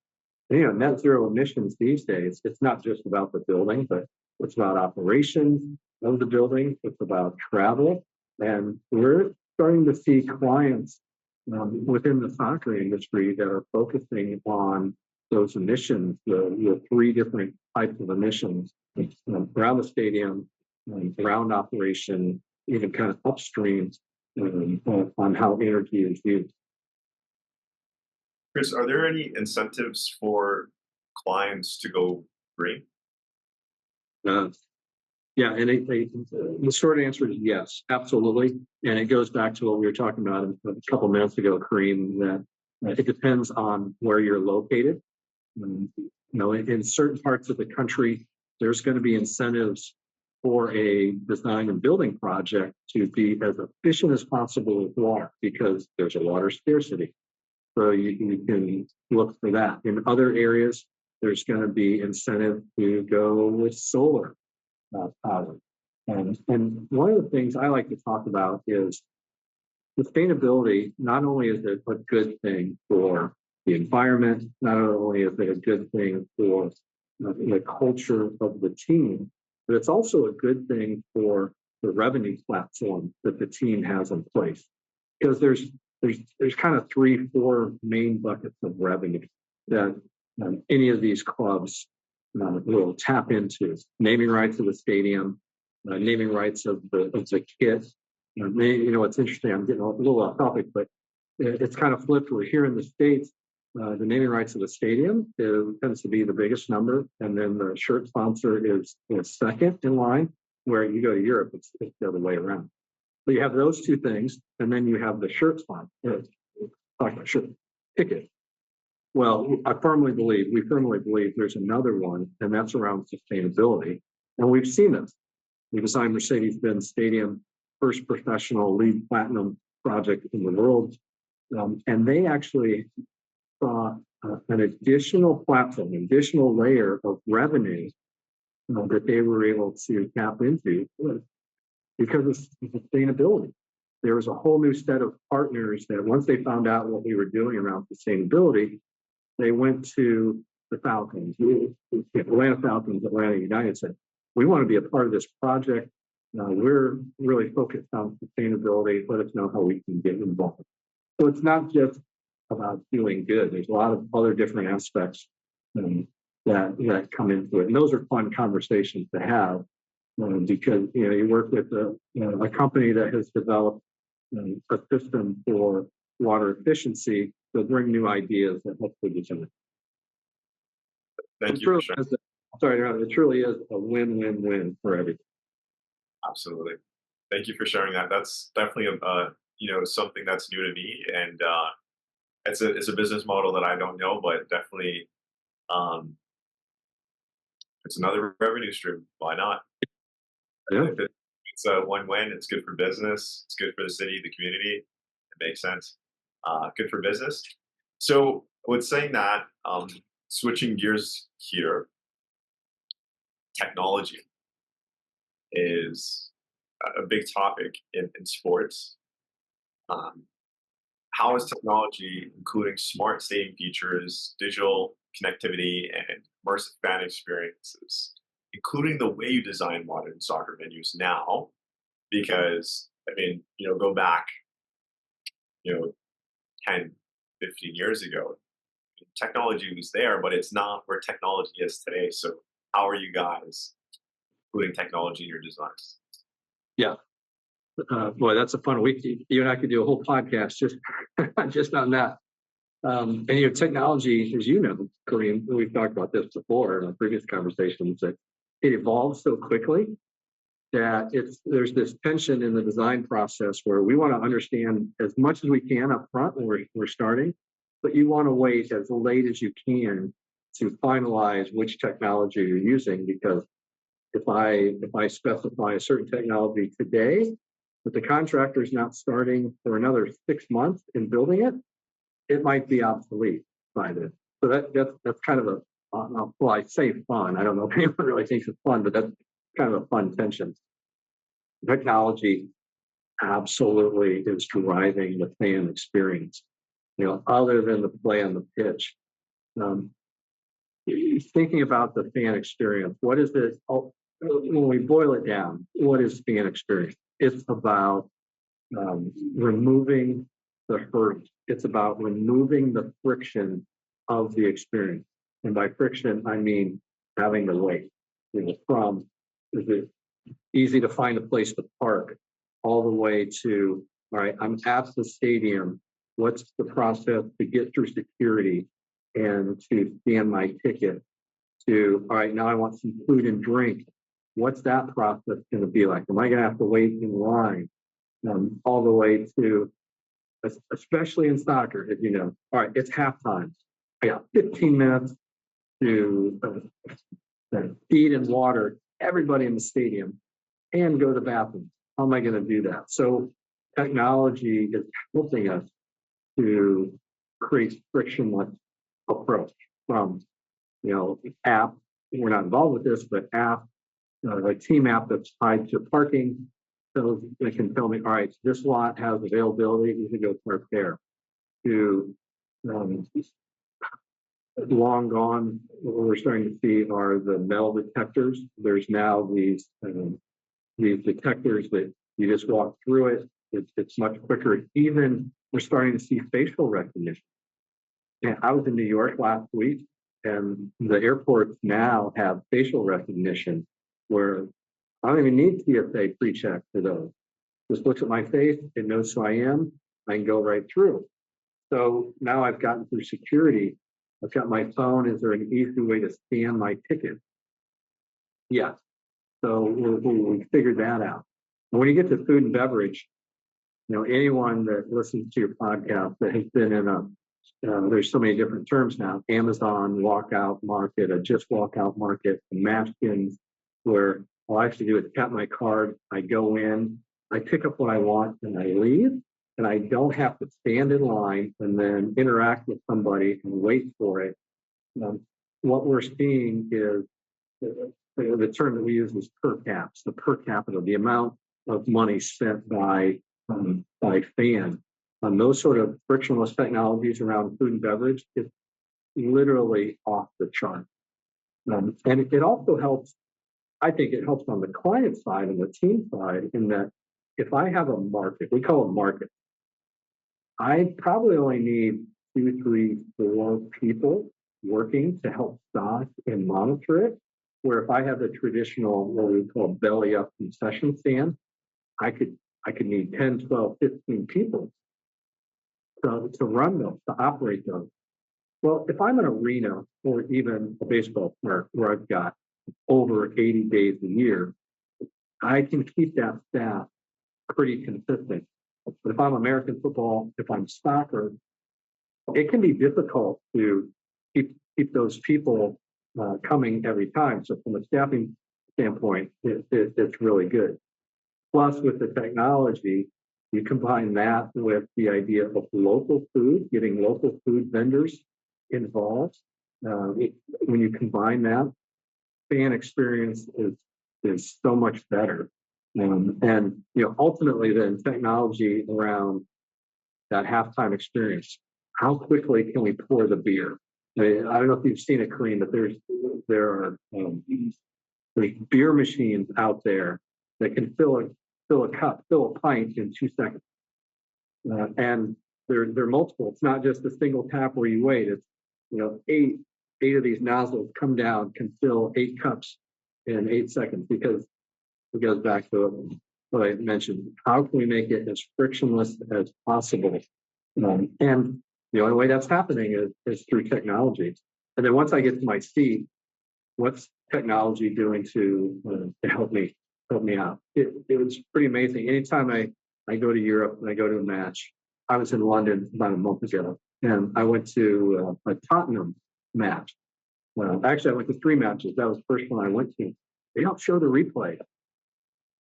Net zero emissions these days, it's not just about the building, but it's about operations of the building, it's about travel. And we're starting to see clients within the soccer industry that are focusing on those emissions, the three different types of emissions around the stadium, around operation, even kind of upstream on how energy is used. Chris, are there any incentives for clients to go green? Yeah, and the short answer is yes, absolutely. And it goes back to what we were talking about a couple minutes ago, Kareem, that it depends on where you're located. In certain parts of the country, there's going to be incentives for a design and building project to be as efficient as possible with water because there's a water scarcity. So you can look for that. In other areas, there's going to be incentive to go with solar power. And one of the things I like to talk about is sustainability. Not only is it a good thing for the environment, not only is it a good thing for the culture of the team, but it's also a good thing for the revenue platform that the team has in place. Because there's kind of 3-4 main buckets of revenue that any of these clubs will tap into: naming rights of the stadium, naming rights of the kit. It's interesting. I'm getting a little off topic, but it's kind of flipped. We're here in the States. The naming rights of the stadium tends to be the biggest number, and then the shirt sponsor is second in line. Where you go to Europe, it's the other way around. So you have those two things, and then you have the shirt sponsor, shirt ticket. Well, we firmly believe there's another one, and that's around sustainability. And we've seen this. We designed Mercedes-Benz Stadium, first professional LEED Platinum project in the world. And they actually saw an additional platform, an additional layer of revenue that they were able to tap into because of sustainability. There was a whole new set of partners that once they found out what we were doing around sustainability, they went to the Falcons, Atlanta Falcons, Atlanta United, said, we want to be a part of this project. We're really focused on sustainability. Let us know how we can get involved. So it's not just about doing good. There's a lot of other different aspects that come into it. And those are fun conversations to have because you work with a company that has developed a system for water efficiency to bring new ideas that hopefully design. Thank you. It truly is a win-win-win for everyone. Absolutely. Thank you for sharing that. That's definitely something that's new to me, and it's a business model that I don't know, but definitely it's another revenue stream. Why not? Yeah. It's a win-win. It's good for business. It's good for the city, the community. It makes sense. Good for business. So with saying that, switching gears here, technology is a big topic in sports. How is technology, including smart stadium features, digital connectivity, and immersive fan experiences, including the way you design modern soccer venues now? Because, go back, 10, 15 years ago, technology was there, but it's not where technology is today. So how are you guys including technology in your designs? Yeah. Boy, that's a fun week. You and I could do a whole podcast just on that. And technology, as you know, Kareem, we've talked about this before in our previous conversations, that it evolves so quickly that there's this tension in the design process where we want to understand as much as we can up front when we're starting, but you want to wait as late as you can to finalize which technology you're using, because if I specify a certain technology today, but the contractor is not starting for another 6 months in building it, it might be obsolete by then. So that's kind of I say fun. I don't know if anyone really thinks it's fun, but that's kind of a fun tension. Technology absolutely is driving the fan experience. Other than the play on the pitch. Thinking about the fan experience, what is it? When we boil it down, what is fan experience? It's about removing the hurt. It's about removing the friction of the experience. And by friction, I mean having to wait. From is it easy to find a place to park, all the way to, all right, I'm at the stadium. What's the process to get through security and to scan my ticket? To, all right, now I want some food and drink. What's that process going to be like? Am I going to have to wait in line? All the way to, especially in soccer, as you know, all right, it's halftime. I got 15 minutes to feed and water everybody in the stadium and go to the bathroom. How am I going to do that? So technology is helping us to creates frictionless approach from, app. We're not involved with this, but app, like team app that's tied to parking. So they can tell me, all right, this lot has availability, you can go park there. To long gone, what we're starting to see are the metal detectors. There's now these detectors that you just walk through it. It's much quicker. Even we're starting to see facial recognition. And I was in New York last week, and the airports now have facial recognition where I don't even need TSA pre-check for those. Just looks at my face, it knows who I am, I can go right through. So now I've gotten through security. I've got my phone. Is there an easy way to scan my ticket? Yeah. So we figured that out. And when you get to food and beverage, anyone that listens to your podcast that has been in there's so many different terms now, Amazon walkout market, a just walkout market, a Mashkins, where all I have to do is tap my card, I go in, I pick up what I want, and I leave. And I don't have to stand in line and then interact with somebody and wait for it. What we're seeing is the term that we use is per caps, the per capita, the amount of money spent by fan on those sort of frictionless technologies around food and beverage is literally off the chart. And it also helps, I think it helps on the client side and the team side in that if I have a market, we call it market, I probably only need 2, 3, 4 people working to help stock and monitor it. Where if I have a traditional, what we call belly up concession stand, I could need 10, 12, 15 people to run those, to operate those. Well, if I'm an arena or even a baseball park where I've got over 80 days a year, I can keep that staff pretty consistent. But if I'm American football, if I'm soccer, it can be difficult to keep those people coming every time. So from a staffing standpoint, it's really good. Plus, with the technology, you combine that with the idea of local food, getting local food vendors involved. When you combine that, fan experience is so much better. And ultimately, then technology around that halftime experience. How quickly can we pour the beer? I don't know if you've seen it, Kareem, but there are beer machines out there that can fill a cup, fill a pint in 2 seconds, and they're multiple. It's not just a single tap where you wait. It's eight of these nozzles come down, can fill 8 cups in 8 seconds because it goes back to what I mentioned. How can we make it as frictionless as possible? And the only way that's happening is through technology. And then once I get to my seat, what's technology doing to help me out? It was pretty amazing. Anytime I go to Europe and I go to a match, I was in London about a month ago, and I went to a Tottenham match. Actually, I went to 3 matches. That was the first one I went to. They don't show the replay.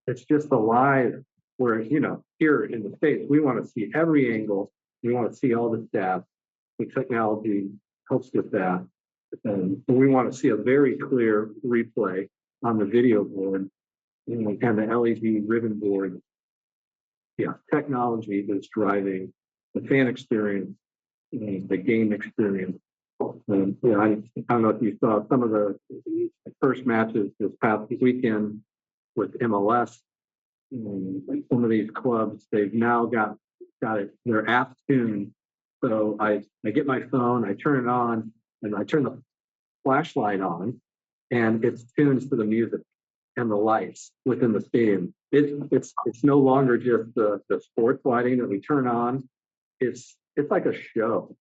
It's just a live where, here in the States, we want to see every angle. We want to see all the stats. The technology helps with that. And we want to see a very clear replay on the video board and the LED ribbon board. Yeah, technology is driving the fan experience, the game experience. And, I don't know if you saw some of the first matches this past weekend with MLS. Some of these clubs, they've now got it, their app tuned. So I get my phone, I turn it on, and I turn the flashlight on, and it's tuned to the music and the lights within the stadium. It's no longer just the sports lighting that we turn on. It's like a show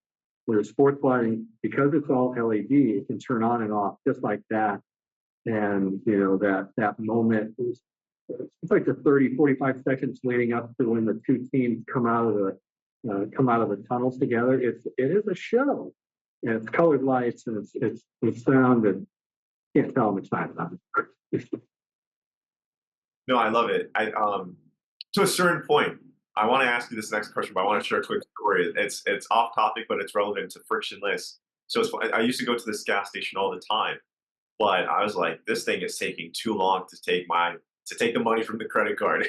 where the sports lighting, because it's all LED, it can turn on and off just like that. And that moment is, it's like the 30, 45 seconds leading up to when the 2 teams come out of the tunnels together. It is a show, and it's colored lights and it's sound, and can't tell them excited about it. No, I love it. To a certain point, I want to ask you this next question, but I want to share a quick story. It's off topic, but it's relevant to frictionless. So I used to go to this gas station all the time, but I was like, this thing is taking too long to take the money from the credit card,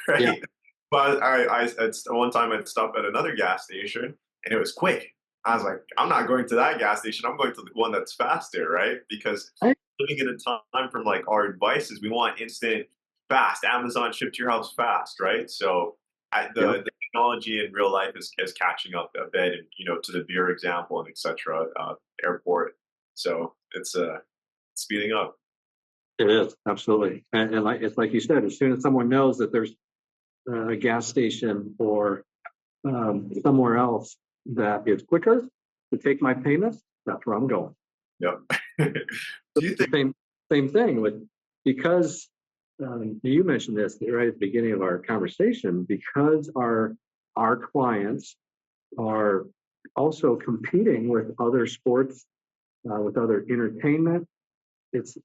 Yeah. right? But one time I'd stop at another gas station and it was quick. I was like, I'm not going to that gas station. I'm going to the one that's faster, right? Because I, living in a time from like our devices, we want instant, fast. Amazon ship to your house fast, right? So yeah. the technology in real life is catching up a bit, and to the beer example and etc. Airport, so it's speeding up. It is absolutely, and like it's like you said, as soon as someone knows that there's a gas station or somewhere else that is quicker to take my payments, that's where I'm going. Yep. Do you think? Same thing with because you mentioned this right at the beginning of our conversation because our clients are also competing with other sports, with other entertainment. It's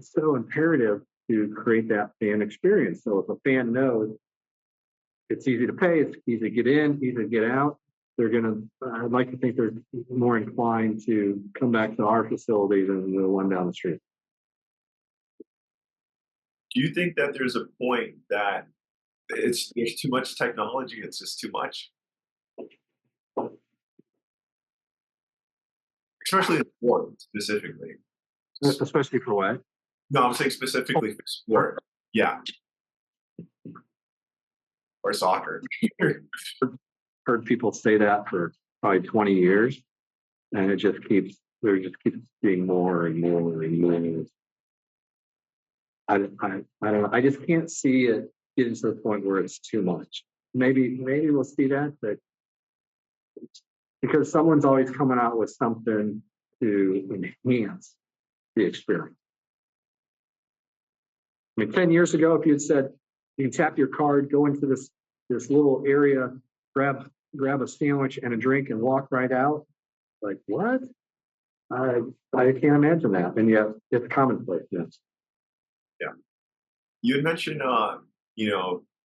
so imperative to create that fan experience. So if a fan knows it's easy to pay, it's easy to get in, easy to get out, they're gonna. I'd like to think they're more inclined to come back to our facility than the one down the street. Do you think that there's a point that there's too much technology? It's just too much, especially in sport specifically. Especially for what? No, I'm saying specifically for sport. Yeah, or soccer. Heard people say that for probably 20 years, and there just keeps being more and more and more. I don't know. I just can't see it getting to the point where it's too much. Maybe we'll see that, but because someone's always coming out with something to enhance the experience. I mean, 10 years ago, if you had said you can tap your card, go into this little area, grab a sandwich and a drink, and walk right out, like what? I can't imagine that, and yet it's commonplace. Yes. Yeah. You had mentioned,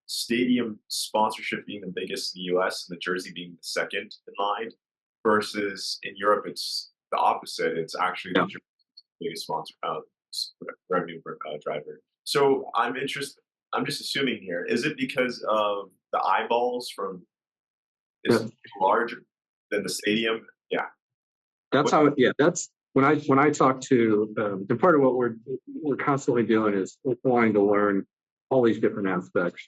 stadium sponsorship being the biggest in the U.S. and the jersey being the second in line, versus in Europe, it's the opposite. It's actually the Yeah. jersey biggest sponsor, revenue driver. So I'm interested. I'm just assuming here. Is it because of the eyeballs from Yeah. is larger than the stadium? Yeah. That's What, how. Yeah, that's when I talk to, and part of what we're constantly doing is wanting to learn all these different aspects.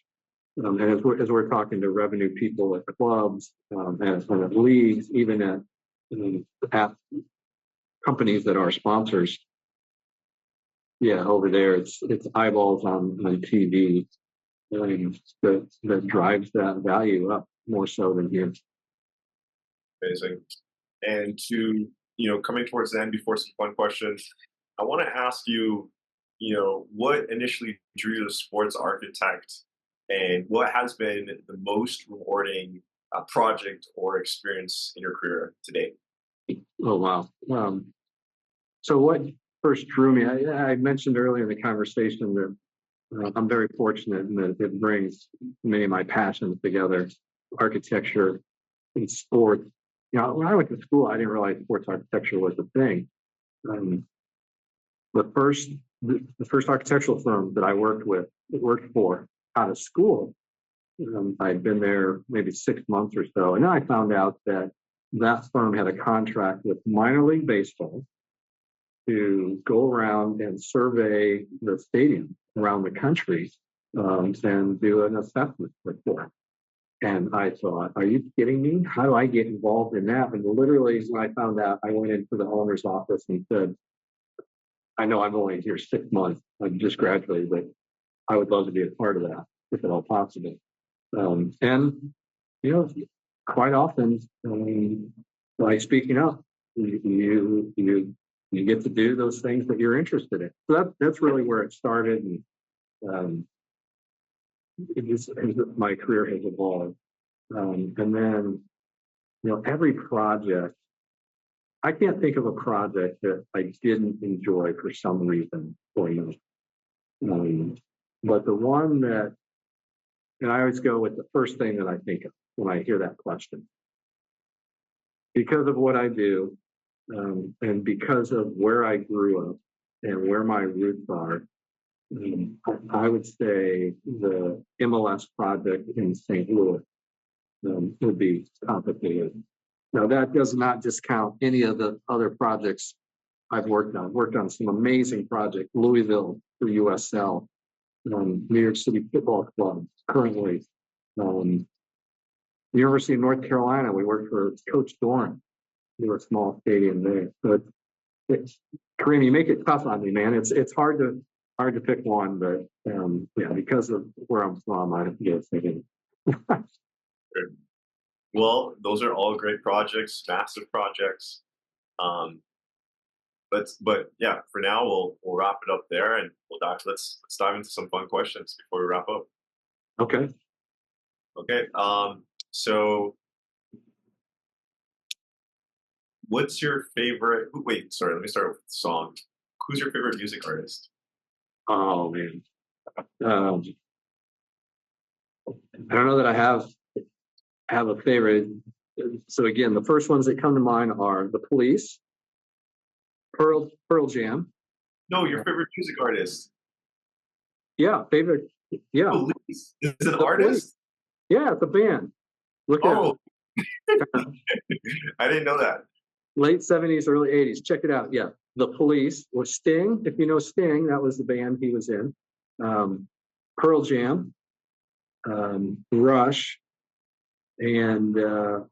And as we're talking to revenue people at the clubs, at leagues, even at companies that are sponsors, yeah, over there it's eyeballs on TV that drives that value up more so than here. amazing. And to coming towards the end before some fun questions, I want to ask you, what initially drew you to sports architect, and what has been the most rewarding project or experience in your career to date? Oh wow. So what first drew me? I mentioned earlier in the conversation that I'm very fortunate in that it brings many of my passions together: architecture and sport. When I went to school, I didn't realize sports architecture was a thing. Um, the first the first architectural firm that I worked for out of school, I'd been there maybe 6 months or so, and then I found out that that firm had a contract with minor league baseball to go around and survey the stadium around the country, and do an assessment report. And I thought, are you kidding me? How do I get involved in that? And literally, when I found out, I went into the owner's office and said, I know I'm only here 6 months. I just graduated, but I would love to be a part of that if at all possible. And, you know, quite often, by speaking up, you get to do those things that you're interested in. So that's really where it started. And my career has evolved. And then, every project, I can't think of a project that I didn't enjoy for some reason or another. But the one that And I always go with the first thing that I think of when I hear that question. Because of what I do, and because of where I grew up and where my roots are, I would say the MLS project in St. Louis would be complicated. Now, that does not discount any of the other projects I've worked on. Worked on some amazing projects, Louisville for USL, New York City Football Club, currently. University of North Carolina, we worked for Coach Dorn. We were a small stadium there. But Kareem, you make it tough on me, man. It's hard to pick one, but yeah, because of where I'm from, I have to get thinking. Well, those are all great projects, massive projects. Um, but yeah, for now we'll wrap it up there, and let's dive into some fun questions before we wrap up. Okay. Okay. So what's your favorite? Wait, sorry. Let me start with the song. Who's your favorite music artist? Oh man. Um, I don't know that I have a favorite. So again, the first ones that come to mind are The Police, Pearl Jam. No, your favorite music artist. Yeah, favorite. Yeah, Police. Is it an The artist? Police. Yeah, it's a band. Look at Oh, I didn't know that. late 70s, early 80s. Check it out. Yeah, The Police or Sting. If you know Sting, that was the band he was in. Pearl Jam, Rush, and a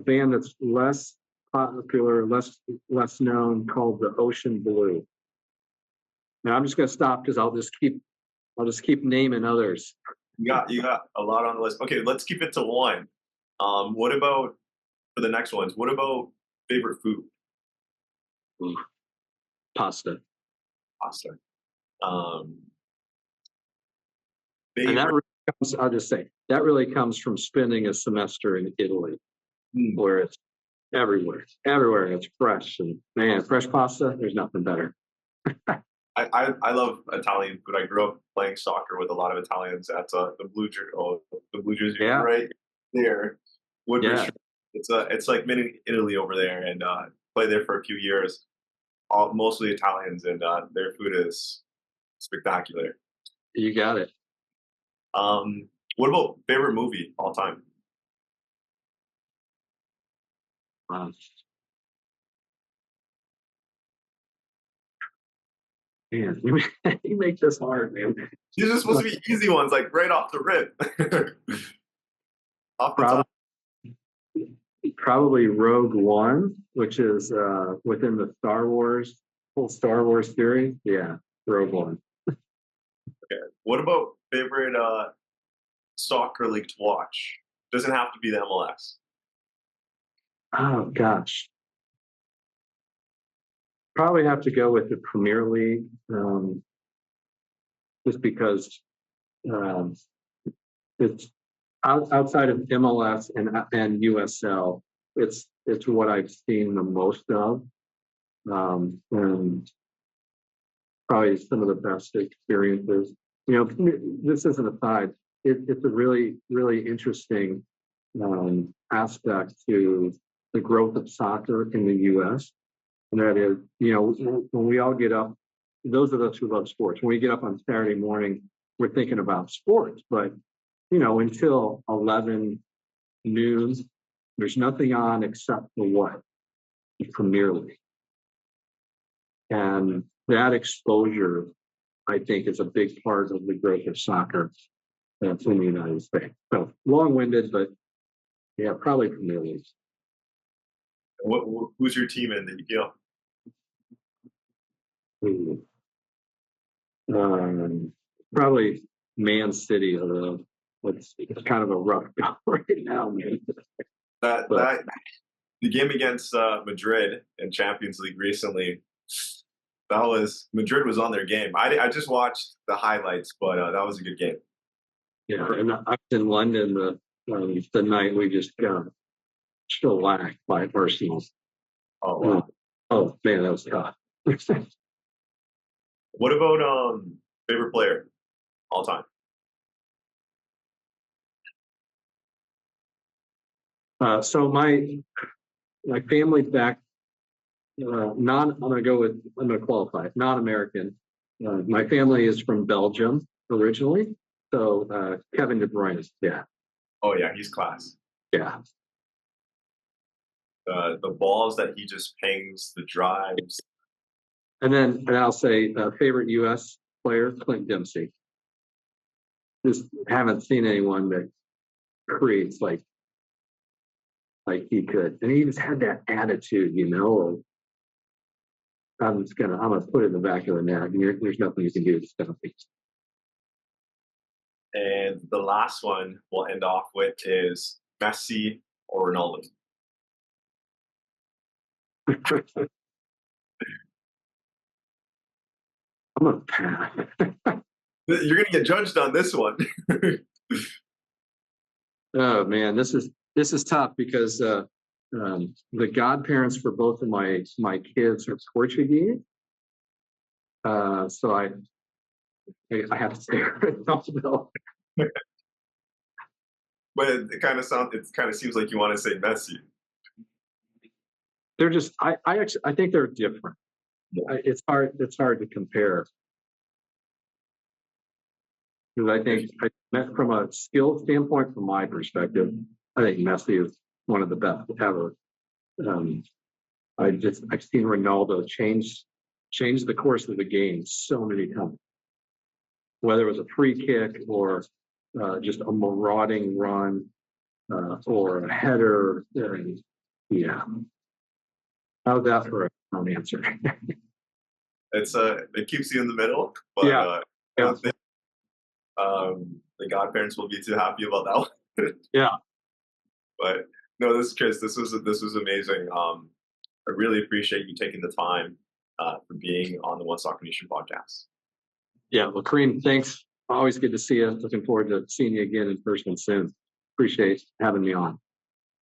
band that's less popular, less known, called the Ocean Blue. Now I'm just going to stop because I'll just keep naming others. You got a lot on the list. Okay, let's keep it to one. What about for the next ones? What about favorite food? Ooh, pasta. Pasta. And that Favorite. really comes, I'll just say, that really comes from spending a semester in Italy, where it's everywhere, and it's fresh. And man, fresh pasta, there's nothing better. I love Italian food. I grew up playing soccer with a lot of Italians at the Blue Jersey Yeah. right there. Wood Yeah. Restrooms. It's like mini Italy over there, and played there for a few years. Mostly Italians, and their food is spectacular. You got it. What about favorite movie all time? Wow. Man, you make this hard, man. These are supposed to be easy ones, like right off the rip. Off the Probably, top. probably Rogue One, which is within the whole Star Wars theory. Yeah, Rogue One. Okay. What about favorite soccer league to watch? Doesn't have to be the MLS. Oh gosh, probably have to go with the Premier League, just because um, it's outside of MLS and USL. It's what I've seen the most of, and probably some of the best experiences. You know, this is an aside. It's a really interesting aspect to the growth of soccer in the U.S. And that is, you know, when we all get up, those of us who love sports, when we get up on Saturday morning, we're thinking about sports. But, you know, until 11 noon, there's nothing on except for what? The Premier League. And that exposure, I think, is a big part of the growth of soccer in the United States. So long-winded, but yeah, probably Premier League. Who's your team in the Probably Man City, although it's kind of a rough go right now, man. That the game against Madrid in Champions League recently, Madrid was on their game. I just watched the highlights, but that was a good game. Yeah, and I was in London the night we just got shellacked by Arsenal. Oh wow! Oh man, that was tough. What about favorite player all time? So my family back, I'm going to qualify, non-American. My family is from Belgium originally. So Kevin De Bruyne's dad. Oh yeah, he's class. Yeah. The balls that he just pangs, the drives. And I'll say favorite U.S. player, Clint Dempsey. Just haven't seen anyone that creates like he could, and he just had that attitude, of I'm gonna put it in the back of the net, and there's nothing you can do. Just gonna fix And the last one we'll end off with is Messi or Ronaldo. it. I'm gonna pass. You're gonna get judged on this one. Oh man, this is tough because the godparents for both of my kids are Portuguese, so I have to say Ronaldo. But it kind of seems like you want to say Messi. They're just I think they're different. It's hard to compare. Because I think from a skill standpoint, from my perspective, I think Messi is one of the best ever. I've seen Ronaldo change the course of the game so many times, whether it was a free kick or just a marauding run or a header. Yeah, how's that for an answer? It keeps you in the middle, but Yeah. I don't think the godparents will be too happy about that one. Yeah. But no, Chris. This was amazing. I really appreciate you taking the time for being on the One Soccer Nation podcast. Yeah, well, Kareem, thanks. Always good to see you. Looking forward to seeing you again in person soon. Appreciate having me on.